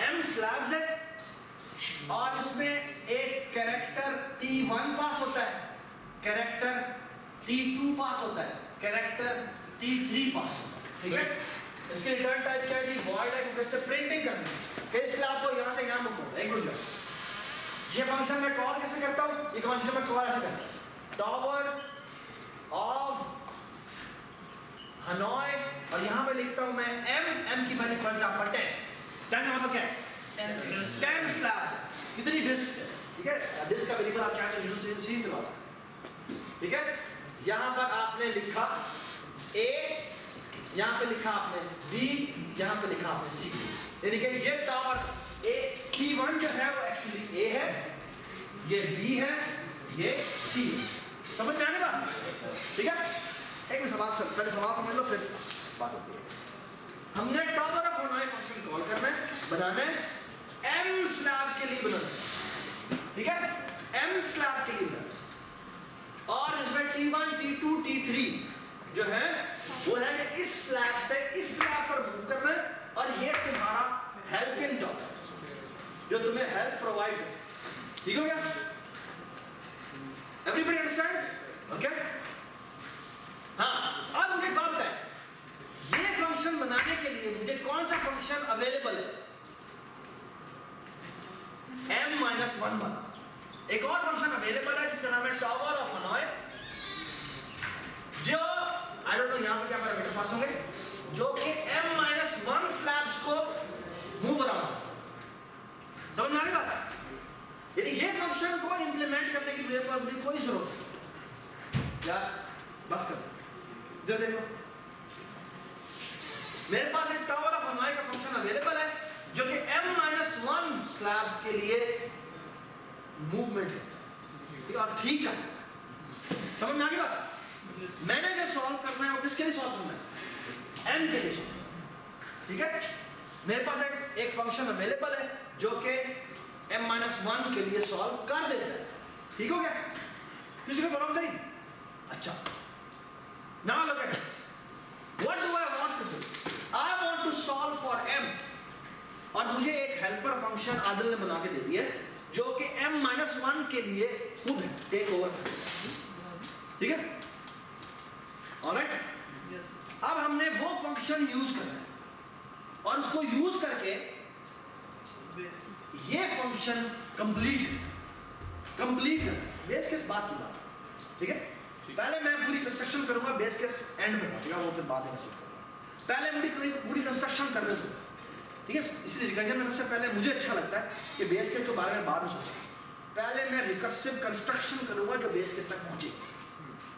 m स्लैब्स है और इसमें एक कैरेक्टर t1 पास होता है कैरेक्टर t2 पास होता है कैरेक्टर t3 पास होता है ठीक है इसके रिटर्न टाइप क्या है वॉइड है क्योंकि इससे प्रिंटिंग करनी है इस स्लैब को यहां से यहां मूव करो एक मिनट ये फंक्शन मैं कॉल कैसे करता हूं ये फंक्शन मैं कॉल ऐसे करता हूं टावर ऑफ हनोई और यहां पे लिखता हूं मैं m की वैल्यू फॉर एग्जांपल 10 का मतलब क्या है 10 स्लैब कितनी डिस्क है ठीक है डिस्क का वेरिएबल आप चाहे तो सी दिलवा सकते हैं ठीक है यहां पर आपने लिखा a यहां पे लिखा आपने b यहां पे लिखा आपने c यानी कि ये टावर a t1 जो है वो एक्चुअली a है ये b है ये c है समझ में आने बात ठीक है एक मिनट सवाल पहले सवाल समझ लो फिर बात होती है हमने tower of Hanoi function call करना है, बनाना है एम स्लैब के लिए बनाना है, ठीक है, एम स्लैब के लिए बनाना है। और इसमें T1 T2 T3 जो है वो है कि इस स्लैब से इस स्लैब पर मूव करना है, और ये तुम्हारा हेल्पिंग टॉप जो तुम्हें हेल्प प्रोवाइड करे, ठीक हो गया? Everybody understand? ओके? हाँ, अब मुझे बात बताएं, ये फंक्शन बनाने के लिए मुझे कौन सा फंक्शन अवेलेबल है? m-1 एक और फंक्शन अवेलेबल है जिसका नाम है टॉवर ऑफ हनोई, जो आई डोंट नो यहां पर क्या मेरे पास होंगे, जो कि m-1 स्लैब्स को मूव अराउंड, समझ में आ गई बात? यानी ये फंक्शन को इंप्लीमेंट करने की मेरे पास मुझे कोई जरूरत नहीं यार, बस कर इधर देखो, मेरे पास एक टॉवर ऑफ हनोई का फंक्शन अवेलेबल है जो कि m-1 स्लैब के लिए मूवमेंट है, और ठीक है, समझ में आ गई बात? मैंने जो सॉल्व करना है वो किसके लिए सॉल्व करना है? n के लिए, ठीक है? मेरे पास एक फंक्शन अवेलेबल है जो कि m-1 के लिए सॉल्व कर देता है, ठीक हो गया? किसी को प्रॉब्लम नहीं? अच्छा, now look at this, what do I want to do? I want to solve for m, और मुझे एक हेल्पर फंक्शन आदिल ने बना के दे दिया है जो कि m-1 के लिए खुद है, टेक ओवर, ठीक है? ऑलराइट, अब हमने वो फंक्शन यूज करना है, और उसको यूज करके ये फंक्शन कंप्लीट करना है। बेस केस बात की बात, ठीक है? पहले मैं पूरी कंस्ट्रक्शन करूंगा, बेस केस एंड पे पहुंचेगा, वो फिर बाद में कंस्ट्रक्ट करूंगा। पहले पूरी कंस्ट्रक्शन करने दो, ठीक है? इसलिए रिकर्जन में सबसे पहले मुझे अच्छा लगता है कि बेस केस के बारे में बाद में सोचें, पहले मैं रिकर्सिव कंस्ट्रक्शन करूंगा जो बेस केस तक पहुंचे,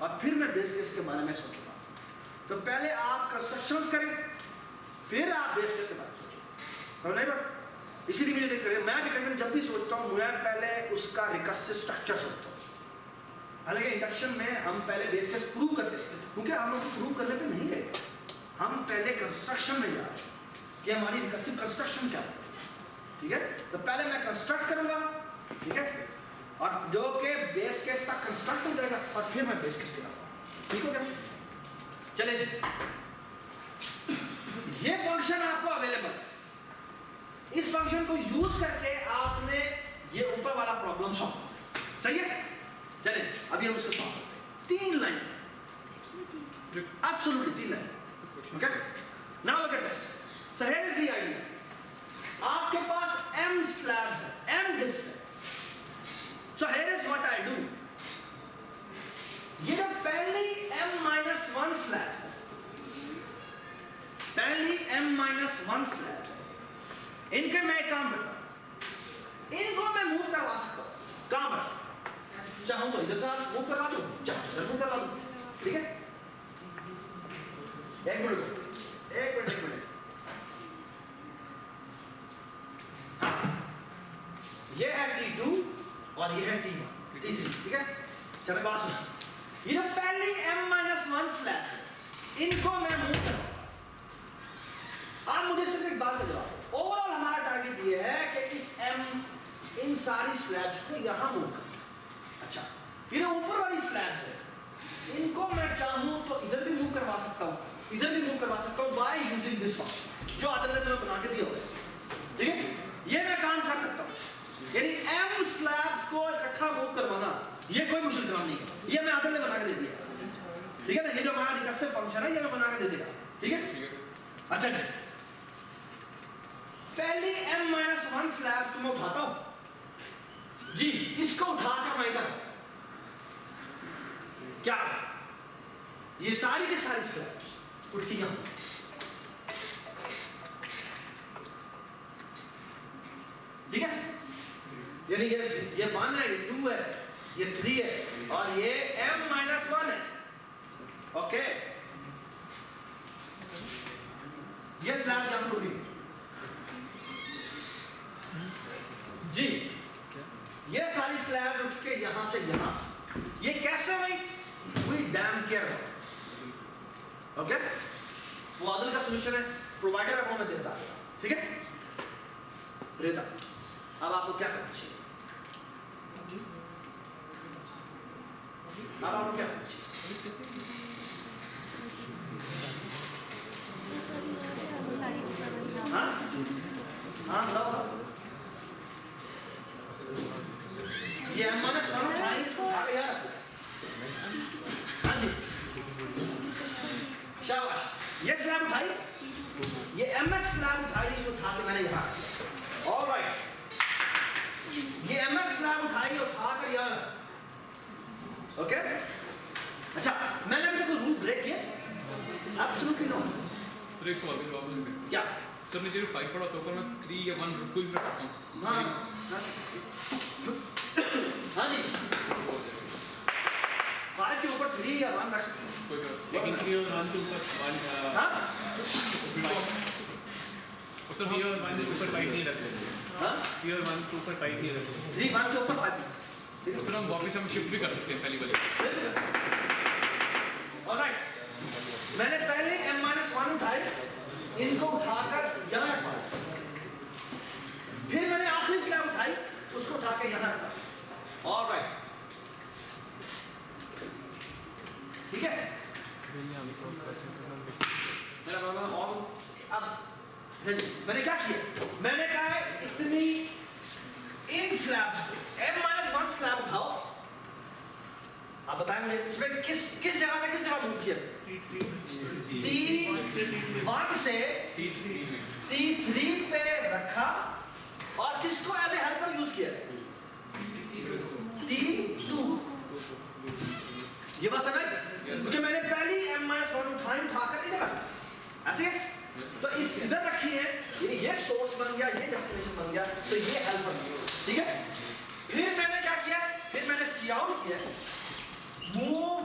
और फिर मैं बेस केस के बारे में सोचूंगा। तो पहले आप कंस्ट्रक्शंस करें, फिर आप बेस केस के बारे में सोचें, समझ नहीं बात? इसीलिए मुझे मैं रिकर्जन जब भी सोचता हूँ मैं पहले उसका रिकर्सिव स्ट्रक्चर सोचता हूँ। हालांकि इंडक्शन में हम पहले बेस केस प्रूव करते हैं, क्योंकि हम लोग प्रूव करने पे नहीं गए, हम पहले कंस्ट्रक्शन में जा रहे हैं कि हमारी रिकर्सिव कंस्ट्रक्शन क्या है, ठीक है? तो पहले मैं कंस्ट्रक्ट करूंगा, ठीक है, और जो कि बेस केस तक कंस्ट्रक्ट हो जाएगा, और फिर मैं बेस केस गिराऊंगा, ठीक हो गया? चले जी, ये फंक्शन आपको अवेलेबल है, इस फंक्शन को यूज करके आपने ये ऊपर वाला प्रॉब्लम सॉल्व, सही है? चले अभी हम इसको सॉल्व करते हैं, 3 line, absolutely 3 line, okay? Now look at this, so here is the idea, आपके पास m स्लैब्स है, m डिस्क है, so here is what I do, ये जो पहली m-1 स्लैब है, पहली m-1 स्लैब है, इनके मैं एक काम करता हूं, इनको मैं मूव करवा सकता हूं, कहां पर चाहूं तो इधर से मूव करवा दूं, चाहूं इधर मूव करवा दूं, ठीक है? एक मिनट, हाँ, ये है T2 और ये है T1 T3, ठीक है? चलो बात सुनो, ये पहली m-1 स्लैब है, इनको मैं मूव करवा, आप मुझे सिर्फ एक बात का जवाब, ओवरऑल हमारा टारगेट ये है कि इन सारी स्लैब्स को यहां मूव करना। अच्छा, फिर ऊपर वाली स्लैब्स है, इनको मैं चाहूं तो इधर भी मूव करवा सकता हूं, इधर भी मूव करवा सकता हूं बाय यूजिंग दिस फंक्शन जो आदिल ने तुम्हें बना के दिया होगा, ठीक है? ये मैं काम कर सकता हूं, यानी m स्लैब्स को इकट्ठा मूव करवाना ये कोई मुश्किल काम नहीं है, ये मैं आदिल ने बना के दे दिया, ठीक है ना? ये जो हमारा रिकर्सिव फंक्शन है ये मैं बना के दे देगा, ठीक है? अच्छा जी, पहली m-1 स्लैब को मैं उठाता हूं जी, इसको उठाकर मैं इधर, क्या ये सारी की सारी स्लैब्स उठ के यहां, ठीक है? यानी ये 1 है, ये 2 है, ये 3 है, और ये m-1 है, ओके? ये स्लैब यहां से उठी जी, ये सारी स्लैब उठ के यहां से यहां, ये कैसे हुई? We damn care, okay? वो आदिल का सॉल्यूशन है, प्रोवाइडर अकाउंट में देता है, ठीक है, रहता। अब आपको क्या करना चाहिए? अब आपको क्या करना चाहिए? हाँ हाँ बताओ बताओ। ये M-1 उठाई आगे यार रखो। हाँ जी शाबाश। ये स्लैब उठाई, ये MX स्लैब उठाई जो उठा के मैंने यहाँ रखा। ऑलराइट, ये MX स्लैब उठाई और उठा कर यहाँ रखा। ओके अच्छा, मैंने अभी तक कोई रूल ब्रेक किया? Absolutely no. सर एक सवाल जवाब देंगे क्या? सर ने जो 5 पढ़ा तो मैं 3 या 1 कोई भी रख सकता हूँ। हाँ हाँ जी, 5 के ऊपर 3 या 1 रख सकते हैं। कोई भी लेकिन 3 और 1 के ऊपर 1 हाँ और सर 3 और 1 के ऊपर 5 नहीं रख सकते। हाँ 3 और 1 के ऊपर 5 नहीं रख सकते। 3 1 के ऊपर 5। सर हम वापस हम शिफ्ट भी कर सकते हैं पहली वाली। ऑलराइट, मैंने पहले M-1 उठाए, इनको उठाकर यहाँ रखा, फिर मैंने आखिरी स्लैब उठाई, उसको उठा के यहाँ रखा। ऑलराइट, ठीक है। मेरा प्रॉब्लम और अब मैंने क्या किया? मैंने कहा इतनी इन स्लैब M-1 स्लैब उठाओ। आप बताएंगे इसमें किस जगह से किस जगह मूव किया? T1 से T3 पे रखा और किसको एज ए हेल्पर यूज किया? T2। ये बात समझ? क्योंकि मैंने पहली M-1 उठाई, उठाकर इधर रखा, ऐसे तो इस इधर रखी है, ये सोर्स बन गया, ये डेस्टिनेशन बन गया, तो ये हेल्पर बन गया, ठीक है। फिर मैंने क्या किया? फिर मैंने सी आउट किया, मूव